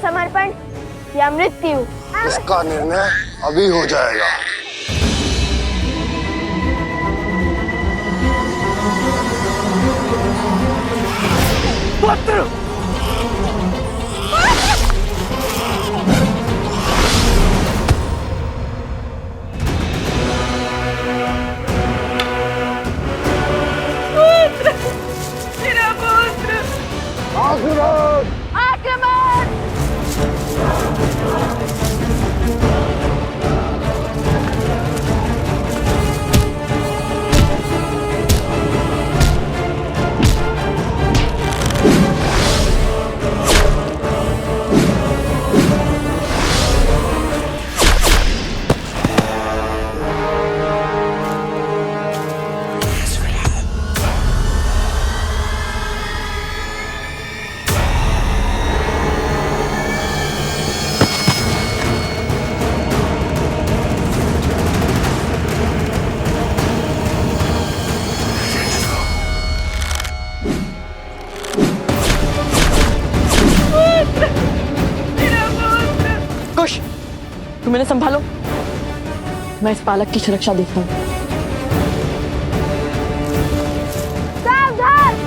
समर्पण या मृत्यु? इसका निर्णय अभी हो जाएगा। पुत्र! मेरा पुत्र! आशीर्वाद! आक्रमण! कुश, तुम इन्हें संभालो, मैं इस पालक की सुरक्षा देखता हूँ। सावधान!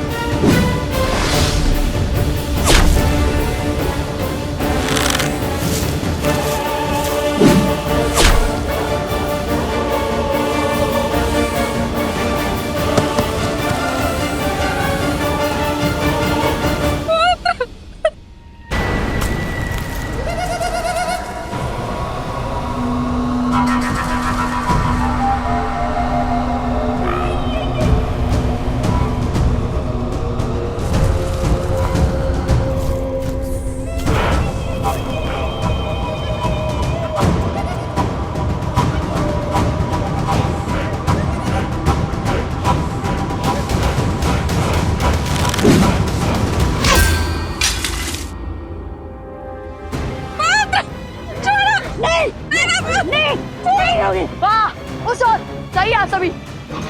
नहीं होगी। वाह, उस ओर सही आप सभी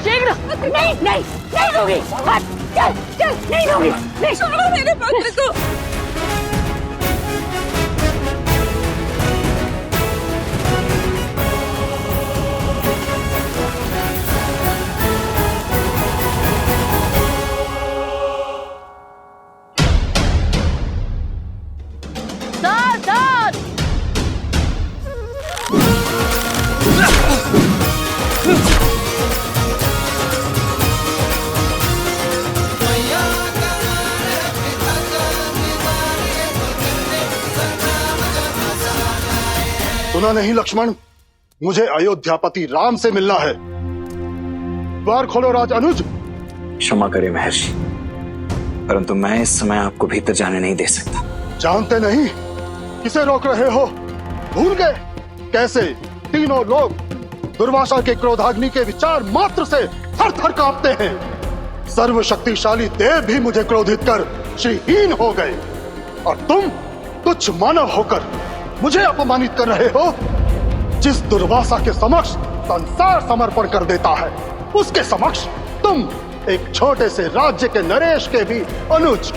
शीघ्र। नहीं होगी। चल नहीं होगी। नहीं छोड़ो मेरे पुत्र को। सावधान! सुना नहीं लक्ष्मण, मुझे अयोध्यापति राम से मिलना है। द्वार खोलो राज अनुज। क्षमा करें महर्षि, परंतु मैं इस समय आपको भीतर जाने नहीं दे सकता। जानते नहीं किसे रोक रहे हो? भूल गए कैसे तीनों लोग दुर्वासा के क्रोधाग्नि के विचार मात्र से थर थर कांपते हैं। सर्वशक्तिशाली देव भी मुझे क्रोधित कर श्रीहीन हो गए, और तुम तुच्छ मानव होकर मुझे अपमानित कर रहे हो। जिस दुर्वासा के समक्ष संसार समर्पण कर देता है, उसके समक्ष तुम एक छोटे से राज्य के नरेश के भी अनुज,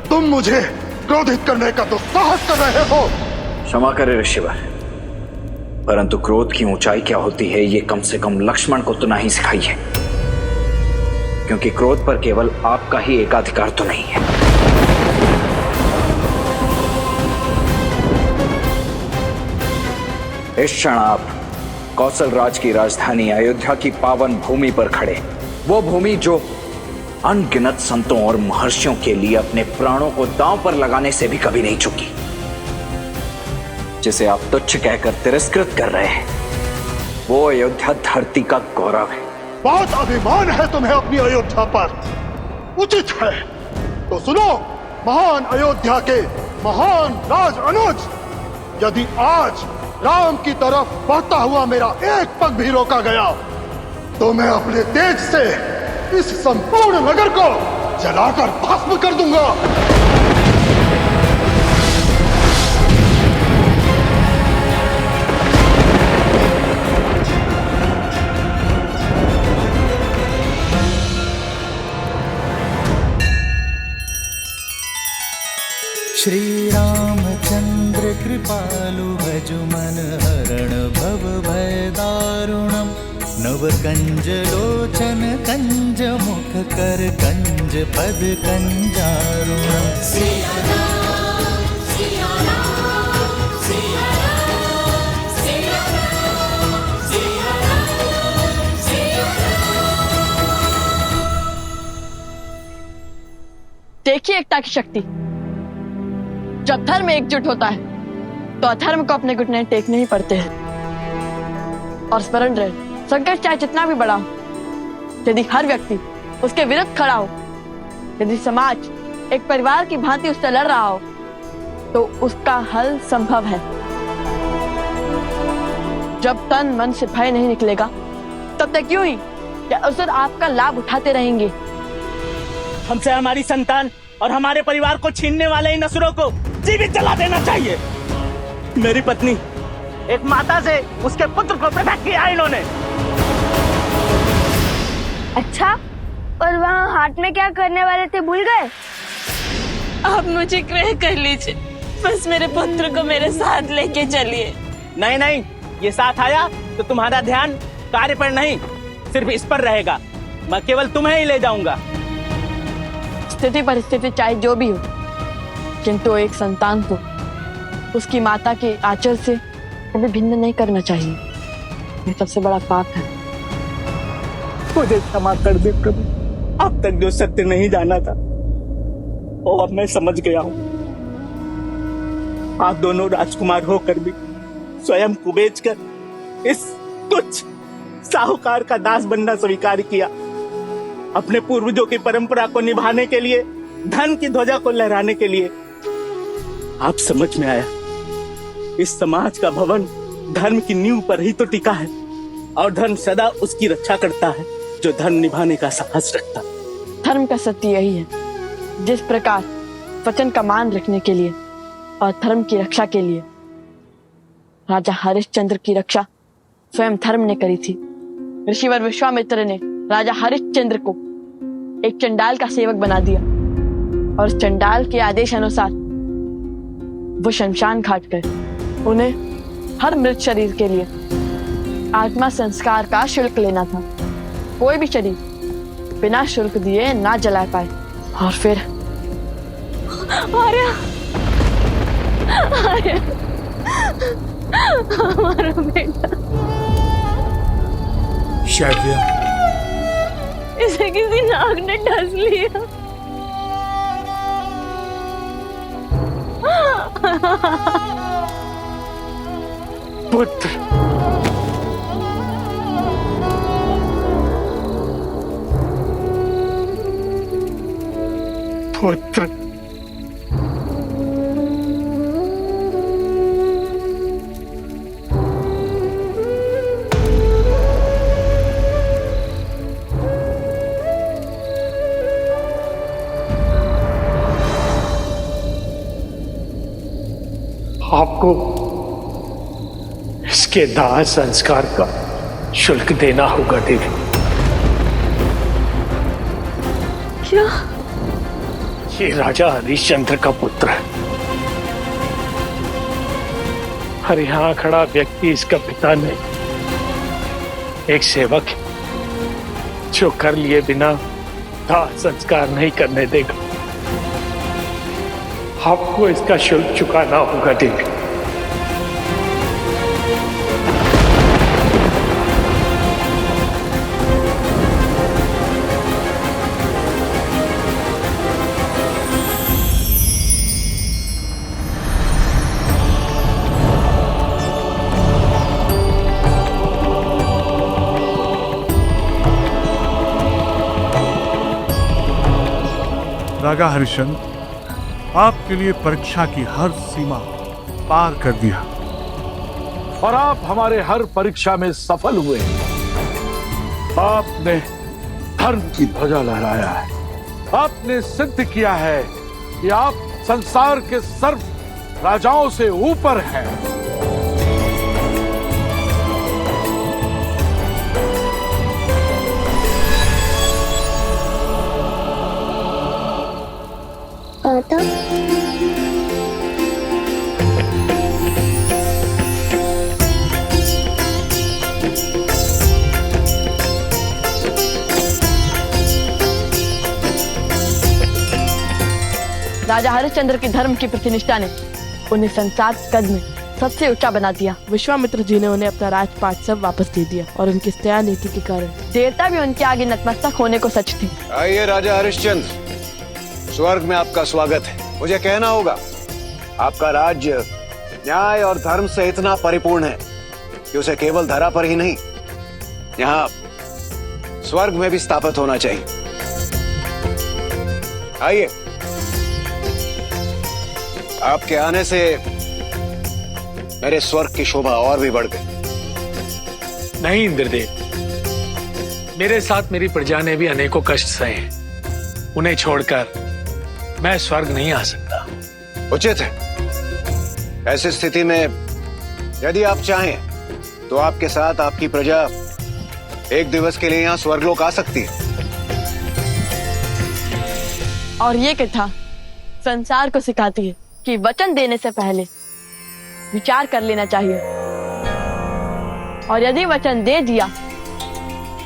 तुम मुझे क्रोधित करने का तो साहस कर रहे हो। क्षमा करें ऋषिवर, परंतु क्रोध की ऊंचाई क्या होती है ये कम से कम लक्ष्मण को तो नहीं सिखाई है, क्योंकि क्रोध पर केवल आपका ही एकाधिकार तो नहीं है। इस क्षण आप कौशल राज की राजधानी अयोध्या की पावन भूमि पर खड़े, वो भूमि जो अनगिनत संतों और महर्षियों के लिए अपने प्राणों को दांव पर लगाने से भी कभी नहीं चुकी, जिसे आप तुच्छ कहकर तिरस्कृत कर रहे हैं, वो अयोध्या धरती का गौरव है। बहुत अभिमान है तुम्हें अपनी अयोध्या पर, उचित है तो सुनो महान अयोध्या के महान राज अनुज। यदि आज राम की तरफ बढ़ता हुआ मेरा एक पग भी रोका गया, तो मैं अपने तेज से इस संपूर्ण नगर को जलाकर भस्म कर दूंगा। श्री रामचंद्र कृपालु भजु मन हरण भव भय दारुणम नव कंज लोचन कंज मुख कर कंज पद कंजारुणम देखिए एकता की शक्ति। जब धर्म एकजुट होता है तो अधर्म को अपने घुटने टेकने ही पड़ते हैं। और स्मरण रहे, संकट चाहे जितना भी बड़ा हो, यदि हर व्यक्ति उसके विरुद्ध खड़ा हो, यदि समाज एक परिवार की भांति उससे लड़ रहा हो, तो उसका हल संभव है। जब तन मन से भय नहीं निकलेगा, तब तक यूं ही या असुर आपका लाभ उठाते रहेंगे। हमसे हमारी संतान और हमारे परिवार को छीनने वाले इन असुरों को जीवित जला देना चाहिए। मेरी पत्नी एक माता से उसके पुत्र को पृथक किया इन्होंने। अच्छा, और वहाँ हाथ में क्या करने वाले थे, भूल गए? आप मुझे ग्रह कर लीजिए, बस मेरे पुत्र को मेरे साथ लेके चलिए। नहीं नहीं, ये साथ आया तो तुम्हारा ध्यान कार्य पर नहीं, सिर्फ इस पर रहेगा। मैं केवल तुम्हें ही ले जाऊंगा। स्थिति परिस्थिति चाहे जो भी हो, किंतु एक संतान को उसकी माता के आचर से कभी भिन्न नहीं करना चाहिए। ये सबसे बड़ा पाप है। मुझे क्षमा कर दे प्रभु, अब तक जो सत्य नहीं जाना था वो अब मैं समझ गया हूँ। आप दोनों राजकुमार होकर भी स्वयं को बेचकर इस तुच्छ साहूकार का दास बनना स्वीकार किया। अपने पूर्वजों की परंपरा को निभाने के लिए, धन की ध्वजा को लहराने के लिए। आप समझ में आया, इस समाज का भवन धर्म की नींव पर ही तो टिका है, और धर्म सदा उसकी रक्षा करता है जो धर्म निभाने का साहस रखता है। धर्म का सत्य यही है, जिस प्रकार वचन का मान रखने के लिए और धर्म की रक्षा के लिए राजा हरिश्चंद्र की रक्षा स्वयं धर्म ने करी थी। ऋषिवर विश्वामित्र ने राजा हरिश्चंद्र को एक चंडाल का सेवक बना दिया, और चंडाल के आदेश अनुसार वो शमशान घाट गए। उन्हें हर मृत शरीर के लिए आत्मा संस्कार का शुल्क लेना था। कोई भी शरीर बिना शुल्क दिए ना जला पाए। और फिर आर्या, आर्या, हमारा बेटा, शैव्य, इसे किसी नाग ने डस लिया। पुत्र, पुत्र, आपको इसके दाह संस्कार का शुल्क देना होगा देवी। क्या? ये राजा हरिश्चंद्र का पुत्र है, और यहाँ खड़ा व्यक्ति इसका पिता नहीं, एक सेवक है जो कर लिए बिना दाह संस्कार नहीं करने देगा। आपको इसका शुल्क चुकाना होगा देवी। राजा हरिश्चंद्र, आपके लिए परीक्षा की हर सीमा पार कर दिया, और आप हमारे हर परीक्षा में सफल हुए। आपने धर्म की ध्वजा लहराया है। आपने सिद्ध किया है कि आप संसार के सर्व राजाओं से ऊपर हैं। राजा हरिश्चंद्र की धर्म की प्रतिनिष्ठा ने उन्हें संसार कद में सबसे ऊंचा बना दिया। विश्वामित्र जी ने उन्हें अपना राजपाट सब वापस दे दिया और उनकी दया नीति के कारण देवता भी उनके आगे नतमस्तक होने को सच थे। आइए राजा हरिश्चंद्र, स्वर्ग में आपका स्वागत है। मुझे कहना होगा, आपका राज्य न्याय और धर्म से इतना परिपूर्ण है कि उसे केवल धरा पर ही नहीं, यहाँ स्वर्ग में भी स्थापित होना चाहिए। आइए, आपके आने से मेरे स्वर्ग की शोभा और भी बढ़ गई। नहीं इंद्रदेव, मेरे साथ मेरी प्रजा ने भी अनेकों कष्ट सहे हैं। उन्हें छोड़कर मैं स्वर्ग नहीं आ सकता। उचित है। ऐसी स्थिति में यदि आप चाहें तो आपके साथ आपकी प्रजा एक दिवस के लिए यहाँ स्वर्गलोक आ सकती है। और ये कथा संसार को सिखाती है कि वचन देने से पहले विचार कर लेना चाहिए, और यदि वचन दे दिया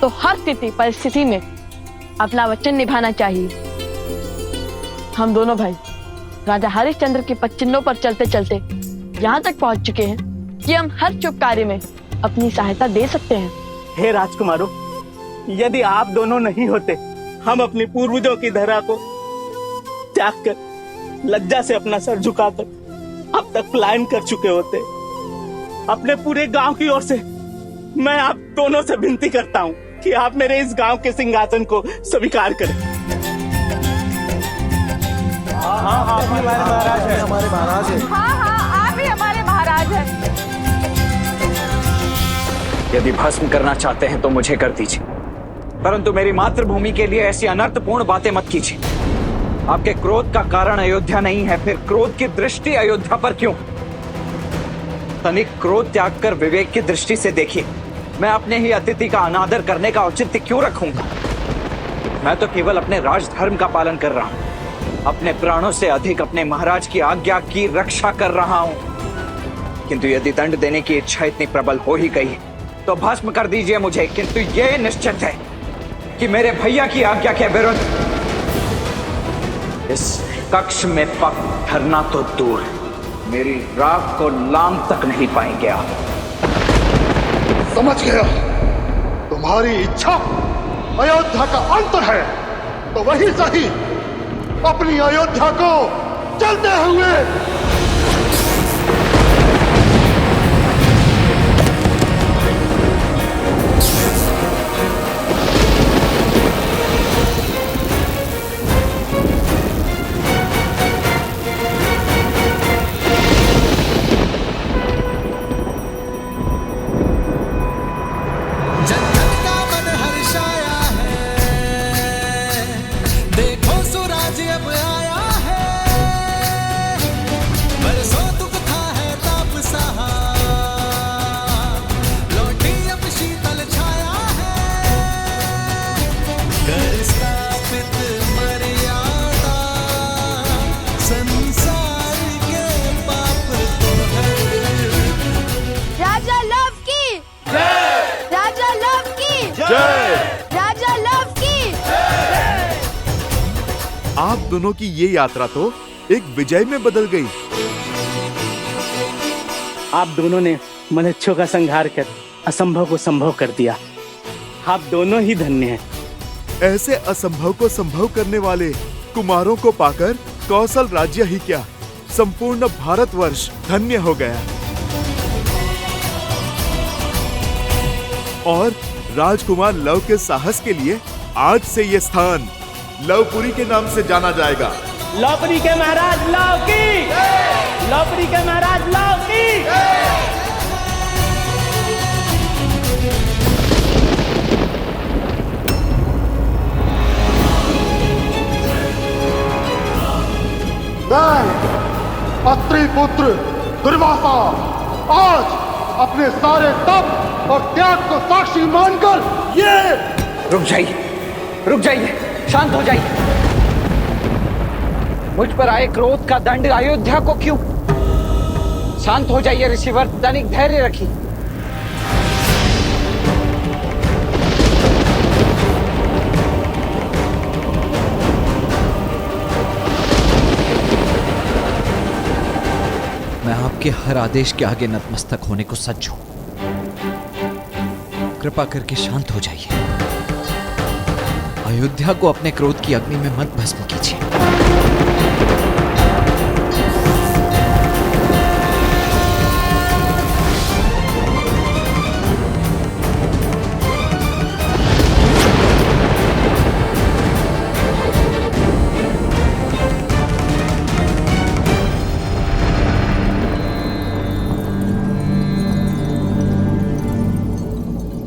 तो हर स्थिति परिस्थिति में अपना वचन निभाना चाहिए। हम दोनों भाई राजा हरिश्चंद्र के पदचिन्हों पर चलते चलते यहाँ तक पहुँच चुके हैं कि हम हर शुभ कार्य में अपनी सहायता दे सकते हैं। हे राजकुमारों, यदि आप दोनों नहीं होते, हम अपने पूर्वजों की धरा को त्याग कर लज्जा से अपना सर झुकाकर अब तक पलायन कर चुके होते। अपने पूरे गांव की ओर से मैं आप दोनों से विनती करता हूं कि आप मेरे इस गांव के सिंहासन को स्वीकार करें। हाँ, आप ही हमारे महाराज हैं। यदि भस्म करना चाहते हैं तो मुझे कर दीजिए, परंतु मेरी मातृभूमि के लिए ऐसी अनर्थपूर्ण बातें मत कीजिए। आपके क्रोध का कारण अयोध्या नहीं है, फिर क्रोध की दृष्टि अयोध्या पर क्यों? तनिक क्रोध त्याग कर विवेक की दृष्टि से देखिए। मैं अपने ही अतिथि का अनादर करने का औचित्य क्यों रखूंगा? मैं तो केवल अपने राजधर्म का पालन कर रहा हूं, अपने प्राणों से अधिक अपने महाराज की आज्ञा की रक्षा कर रहा हूं। किंतु यदि दंड देने की इच्छा इतनी प्रबल हो ही गई है तो भस्म कर दीजिए मुझे, किंतु यह निश्चित है कि मेरे भैया की आज्ञा के विरुद्ध इस कक्ष में पग धरना तो दूर, मेरी राख को लाम तक नहीं पाएंगे आप। समझ गया, तुम्हारी इच्छा अयोध्या का अंत है, तो वही सही, अपनी अयोध्या को चलते हुए आप दोनों की ये यात्रा तो एक विजय में बदल गई। आप दोनों ने मनुष्यों का संहार कर असंभव को संभव कर दिया। आप दोनों ही धन्य हैं। ऐसे असंभव को संभव करने वाले कुमारों को पाकर कौशल राज्य ही क्या, संपूर्ण भारतवर्ष धन्य हो गया। और राजकुमार लव के साहस के लिए आज से ये स्थान लवपुरी के नाम से जाना जाएगा। लवपुरी के महाराज लव की, लवपुरी के महाराज लव की। अत्रि पुत्र दुर्वासा आज अपने सारे तप और त्याग को साक्षी मानकर ये रुक जाइए, रुक जाइए, शांत हो जाइए। मुझ पर आए क्रोध का दंड अयोध्या को क्यों? शांत हो जाइए ऋषिवर, तनिक धैर्य रखिए। आपके हर आदेश के आगे नतमस्तक होने को सज्ज हूं। कृपा करके शांत हो जाइए। अयोध्या को अपने क्रोध की अग्नि में मत भस्म कीजिए।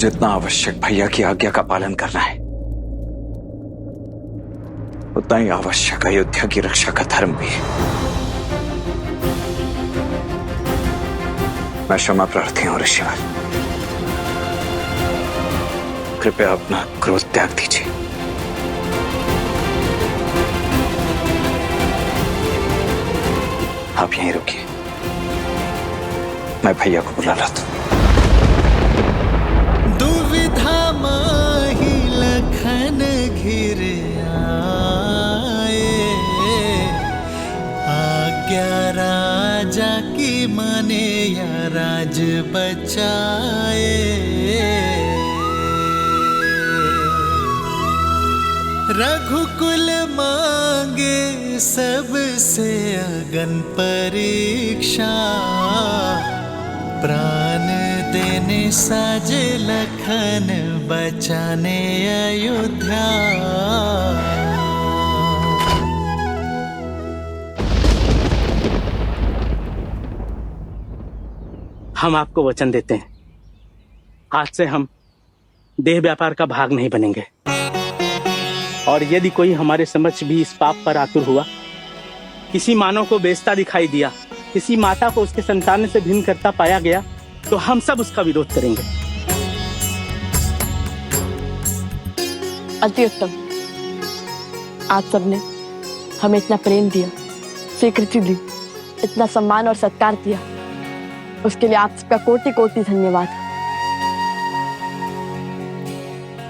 जितना आवश्यक भैया की आज्ञा का पालन करना है, उतना ही आवश्यक अयोध्या की रक्षा का धर्म भी है। मैं क्षमा प्रार्थी हूं ऋषिवर। कृपया अपना क्रोध त्याग दीजिए। आप यहीं रुकिए, मैं भैया को बुला लाता हूं। दुविधा माही लखन घिर आए, आज्ञा राजा की माने या राज बचाए। रघुकुल मांगे सबसे अगन परीक्षा, प्राण देने साजे लखन बचाने अयोध्या। हम आपको वचन देते हैं, आज से हम देह व्यापार का भाग नहीं बनेंगे। और यदि कोई हमारे समक्ष भी इस पाप पर आतुर हुआ, किसी मानव को बेइज्जता दिखाई दिया, किसी माता को उसके संतान से भिन्न करता पाया गया, तो हम सब उसका विरोध करेंगे। अति उत्तम। आप सबने हमें इतना प्रेम दिया, स्वीकृति दी, इतना सम्मान और सत्कार दिया, उसके लिए आप सबका कोटि कोटि धन्यवाद।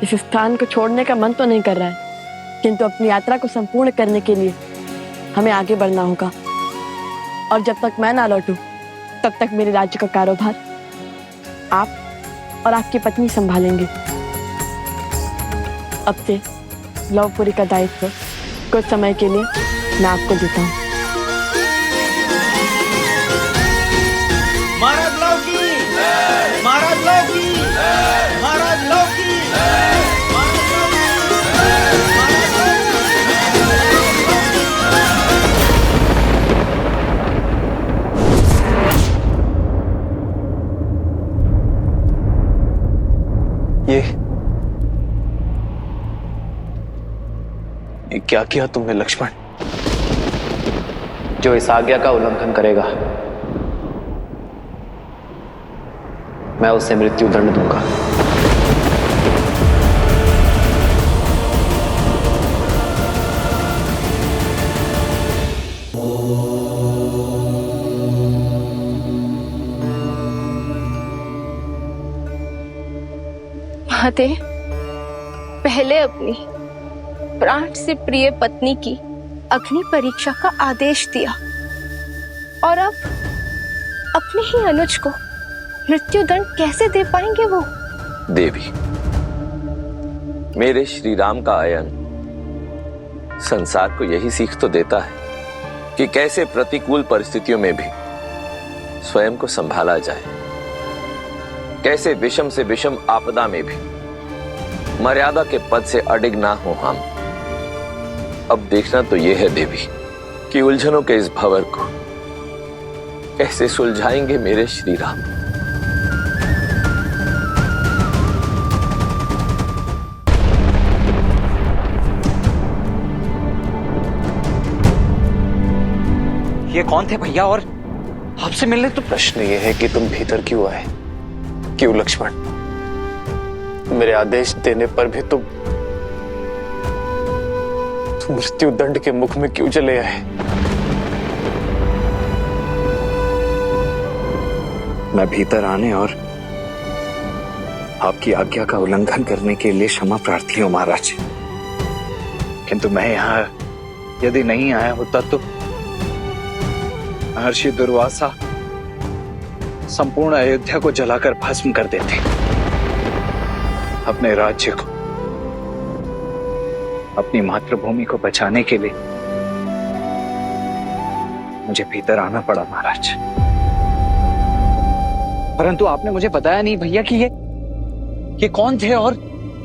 इस स्थान को छोड़ने का मन तो नहीं कर रहा है, किंतु अपनी यात्रा को संपूर्ण करने के लिए हमें आगे बढ़ना होगा। और जब तक मैं ना लौटूं, तब तक मेरे राज्य का कारोबार आप और आपकी पत्नी संभालेंगे। अब से लवपुरी का दायित्व कुछ समय के लिए मैं आपको देता हूँ। महाराज लौकी, महाराज लौकी, महाराज लौकी। ये क्या किया तुमने लक्ष्मण? जो इस आज्ञा का उल्लंघन करेगा, मैं उसे मृत्यु दंड दूंगा। महादेव, पहले अपनी प्राण से प्रिय पत्नी की अग्नि परीक्षा का आदेश दिया, और अब अपने ही अनुज को मृत्यु दंड कैसे दे पाएंगे वो? देवी, मेरे श्री राम का आयन संसार को यही सीख तो देता है कि कैसे प्रतिकूल परिस्थितियों में भी स्वयं को संभाला जाए, कैसे विषम से विषम आपदा में भी मर्यादा के पद से अडिग ना हो हम। अब देखना तो यह है देवी कि उलझनों के इस भंवर को कैसे सुलझाएंगे मेरे श्री राम। ये कौन थे भैया, और आपसे मिलने तो? प्रश्न ये है कि तुम भीतर क्यों आए? क्यों लक्ष्मण? मेरे आदेश देने पर भी तुम मृत्यु दंड के मुख में क्यों चले आए? मैं भीतर आने और आपकी आज्ञा का उल्लंघन करने के लिए क्षमा प्रार्थी हूं महाराज, किंतु मैं यहाँ यदि नहीं आया होता तो महर्षि दुर्वासा संपूर्ण अयोध्या को जलाकर भस्म कर देते। अपने राज्य को, अपनी मातृभूमि को बचाने के लिए मुझे भीतर आना पड़ा महाराज। परंतु आपने मुझे बताया नहीं भैया कि ये कौन थे और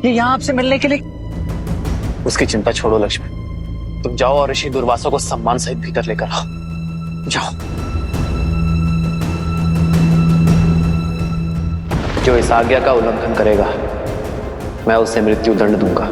ये यहाँ आपसे मिलने के लिए। उसकी चिंता छोड़ो लक्ष्मण, तुम जाओ और ऋषि दुर्वासा को सम्मान सहित भीतर लेकर आओ। जाओ। जो इस आज्ञा का उल्लंघन करेगा मैं उसे मृत्यु दंड दूंगा।